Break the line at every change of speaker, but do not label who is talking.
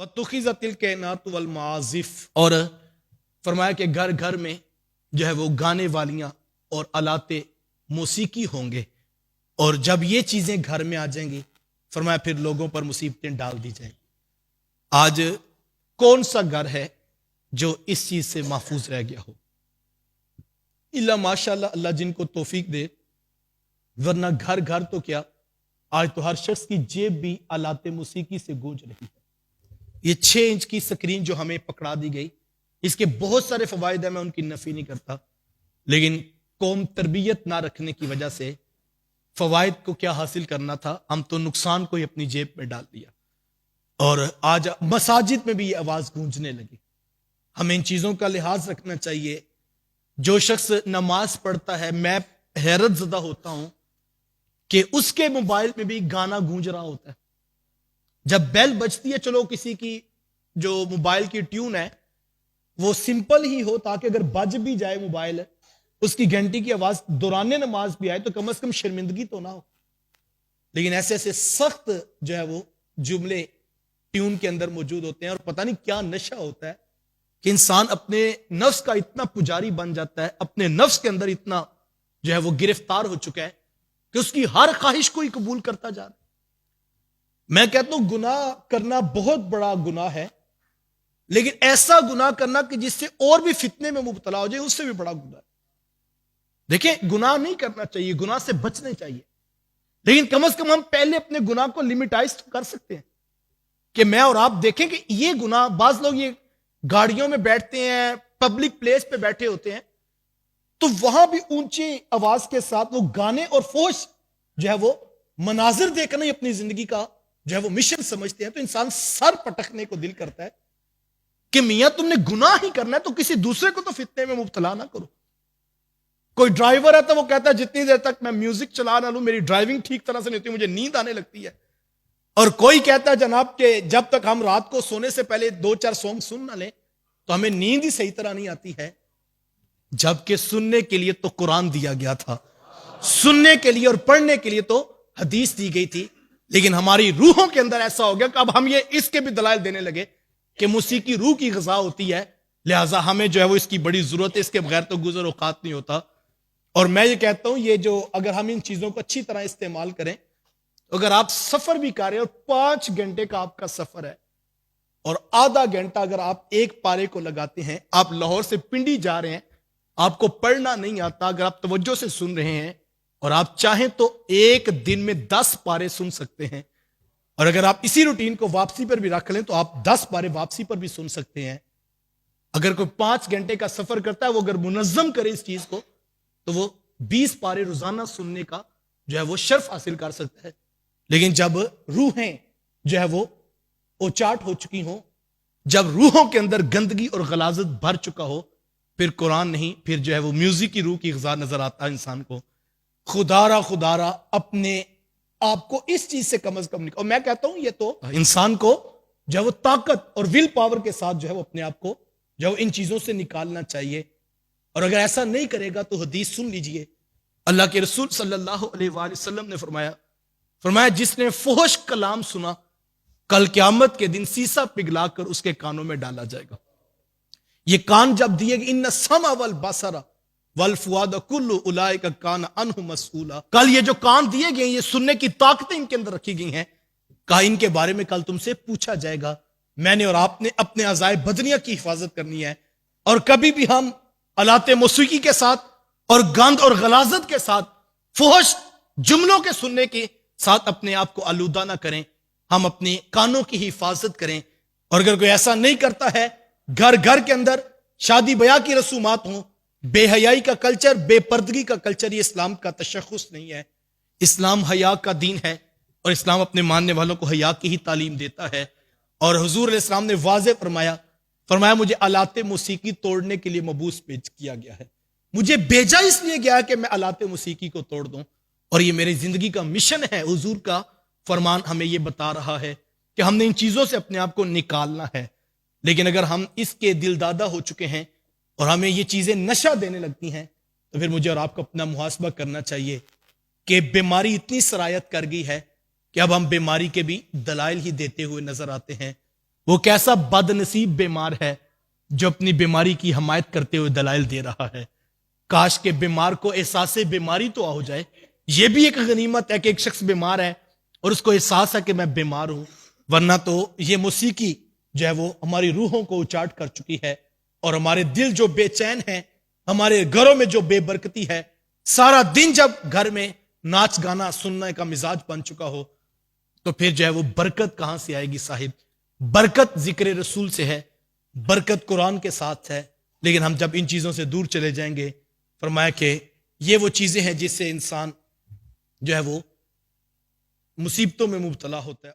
वतुखिज़तिल कैनात वल माज़िफ़, और फरमाया कि घर घर में जो है वो गाने वालियां और आलाते मौसीकी होंगे, और जब ये चीजें घर में आ जाएंगी फरमाया फिर लोगों पर मुसीबतें डाल दी जाएंगी। आज कौन सा घर है जो इस चीज से महफूज रह गया हो? इल्ला माशाअल्लाह, अल्लाह जिनको तौफीक दे, वरना घर घर तो क्या, आज तो हर शख्स की जेब भी आलाते मौसीकी से गूंज रही है। ये 6 इंच की स्क्रीन जो हमें पकड़ा दी गई, इसके बहुत सारे फवायद है, मैं उनकी नफी नहीं करता, लेकिन कौम तरबियत ना रखने की वजह से फवायद को क्या हासिल करना था, हम तो नुकसान को ही अपनी जेब में डाल दिया। और आज मसाजिद में भी ये आवाज गूंजने लगी। हमें इन चीजों का लिहाज रखना चाहिए। जो शख्स नमाज पढ़ता है, मैं हैरत ज़दा होता हूं कि उसके मोबाइल में भी गाना गूंज रहा होता है। जब बेल बजती है, चलो किसी की जो मोबाइल की ट्यून है वो सिंपल ही हो, ताकि अगर बज भी जाए मोबाइल, उसकी घंटी की आवाज दौरान नमाज भी आए तो कम से कम शर्मिंदगी तो ना हो। लेकिन ऐसे ऐसे सख्त जो है वो जुमले ट्यून के अंदर मौजूद होते हैं, और पता नहीं क्या नशा होता है कि इंसान अपने नफ्स का इतना पुजारी बन जाता है, अपने नफ्स के अंदर इतना जो है वो गिरफ्तार हो चुका है कि उसकी हर ख्वाहिश को ही कबूल करता जा रहा है। मैं कहता हूं गुनाह करना बहुत बड़ा गुनाह है, लेकिन ऐसा गुनाह करना कि जिससे और भी फितने में मुब्तला हो जाए, उससे भी बड़ा गुनाह है। देखिए, गुनाह नहीं करना चाहिए, गुनाह से बचने चाहिए, लेकिन कम से कम हम पहले अपने गुनाह को लिमिटाइज कर सकते हैं कि मैं और आप देखें कि ये गुनाह, बाज लोग ये गाड़ियों में बैठते हैं, पब्लिक प्लेस पे बैठे होते हैं, तो वहां भी ऊंची आवाज के साथ वो गाने और फोश जो है वो मनाजिर देखना ही अपनी जिंदगी का जो है वो मिशन समझते हैं। तो इंसान सर पटकने को दिल करता है कि मियां तुमने गुनाह ही करना है तो किसी दूसरे को तो फितने में मुब्तला ना करो। कोई ड्राइवर है तो वो कहता है जितनी देर तक मैं म्यूजिक चला ना लूं, मेरी ड्राइविंग ठीक तरह से नहीं होती, मुझे नींद आने लगती है। और कोई कहता है जनाब के जब तक हम रात को सोने से पहले 2-4 सॉन्ग सुन ना लें तो हमें नींद ही सही तरह नहीं आती है। जबकि सुनने के लिए तो कुरान दिया गया था, सुनने के लिए और पढ़ने के लिए तो हदीस दी गई थी, लेकिन हमारी रूहों के अंदर ऐसा हो गया कि अब हम ये इसके भी दलाइल देने लगे कि मौसीकी रूह की ग़िज़ा होती है, लिहाजा हमें जो है वो इसकी बड़ी जरूरत है, इसके बगैर तो गुजर औकात नहीं होता। और मैं ये कहता हूं, ये जो अगर हम इन चीजों को अच्छी तरह इस्तेमाल करें, अगर आप सफर भी कर रहे हैं और 5 घंटे का आपका सफर है और आधा घंटा अगर आप एक पारे को लगाते हैं, आप लाहौर से पिंडी जा रहे हैं, आपको पढ़ना नहीं आता, अगर आप तवज्जो से सुन रहे हैं और आप चाहें तो एक दिन में 10 पारे सुन सकते हैं, और अगर आप इसी रूटीन को वापसी पर भी रख लें तो आप 10 पारे वापसी पर भी सुन सकते हैं। अगर कोई 5 घंटे का सफर करता है, वो अगर मुनज़्ज़म करे इस चीज को, तो वो 20 पारे रोजाना सुनने का जो है वो शर्फ हासिल कर सकता है। लेकिन जब रूहें जो है वो उचाट हो चुकी हो, जब रूहों के अंदर गंदगी और गलाजत भर चुका हो, फिर कुरान नहीं, फिर जो है वो म्यूजिक की रूह की ग़िज़ा नजर आता है इंसान को। खुदारा अपने आप को इस चीज से कम निकाल। और मैं कहता हूं ये तो इंसान को जो है वो ताकत और विल पावर के साथ जो है वो अपने आप को जो है इन चीजों से निकालना चाहिए। और अगर ऐसा नहीं करेगा तो हदीस सुन लीजिए, अल्लाह के रसूल सल्लल्लाहु अलैहि वसल्लम ने फरमाया जिसने फोहश कलाम सुना, कल क़यामत के दिन सीसा पिघलाकर उसके कानों में डाला जाएगा। ये कान जब दिए गए, इन्ना समा वल बसरा वल फुआद कुल्लु उलाइका कान अनहु मसऊला, कल ये जो कान दिए गए, ये सुनने की ताकतें इनके अंदर रखी गई हैं, कहा इनके बारे में कल तुमसे पूछा जाएगा। मैंने और आपने अपने अज़ाए बदनिया की हिफाजत करनी है, और कभी भी हम आलाते मौसीकी के साथ और गंद और गलाजत के साथ फुहश जुमलों के सुनने के साथ अपने आप को आलूदा ना करें। हम अपने कानों की हिफाजत करें, और अगर कोई ऐसा नहीं करता है, घर घर के अंदर शादी ब्याह की रसूमात हों, बेहयाई का कल्चर, बेपर्दगी का कल्चर, ये इस्लाम का तशख़्ख़ुस नहीं है। इस्लाम हया का दीन है, और इस्लाम अपने मानने वालों को हया की ही तालीम देता है। और हुजूर अलैहि सलाम ने वाज़े फरमाया मुझे आलाते मौसीकी तोड़ने के लिए मबूस भेज किया गया है, मुझे भेजा इसलिए गया है कि मैं आलाते मौसीकी को तोड़ दूं, और ये मेरी जिंदगी का मिशन है। हुजूर का फरमान हमें ये बता रहा है कि हमने इन चीजों से अपने आप को निकालना है। लेकिन अगर हम इसके दिलदादा हो चुके हैं और हमें ये चीजें नशा देने लगती हैं, तो फिर मुझे और आपको अपना मुहासबा करना चाहिए कि बीमारी इतनी सरायत कर गई है कि अब हम बीमारी के भी दलाइल ही देते हुए नजर आते हैं। وہ کیسا بد نصیب بیمار ہے جو اپنی بیماری کی حمایت کرتے ہوئے دلائل دے رہا ہے۔ کاش کہ بیمار کو احساس بیماری تو ہو جائے۔ یہ بھی ایک غنیمت ہے کہ ایک شخص بیمار ہے اور اس کو احساس ہے کہ میں بیمار ہوں، ورنہ تو یہ موسیقی جو ہے وہ ہماری روحوں کو اچاٹ کر چکی ہے، اور ہمارے دل جو بے چین ہیں، ہمارے گھروں میں جو بے برکتی ہے، سارا دن جب گھر میں ناچ گانا سننے کا مزاج بن چکا ہو تو پھر جو ہے وہ برکت کہاں سے آئے گی صاحب؟ برکت ذکر رسول سے ہے، برکت قرآن کے ساتھ ہے، لیکن ہم جب ان چیزوں سے دور چلے جائیں گے، فرمایا کہ یہ وہ چیزیں ہیں جس سے انسان جو ہے وہ مصیبتوں میں مبتلا ہوتا ہے۔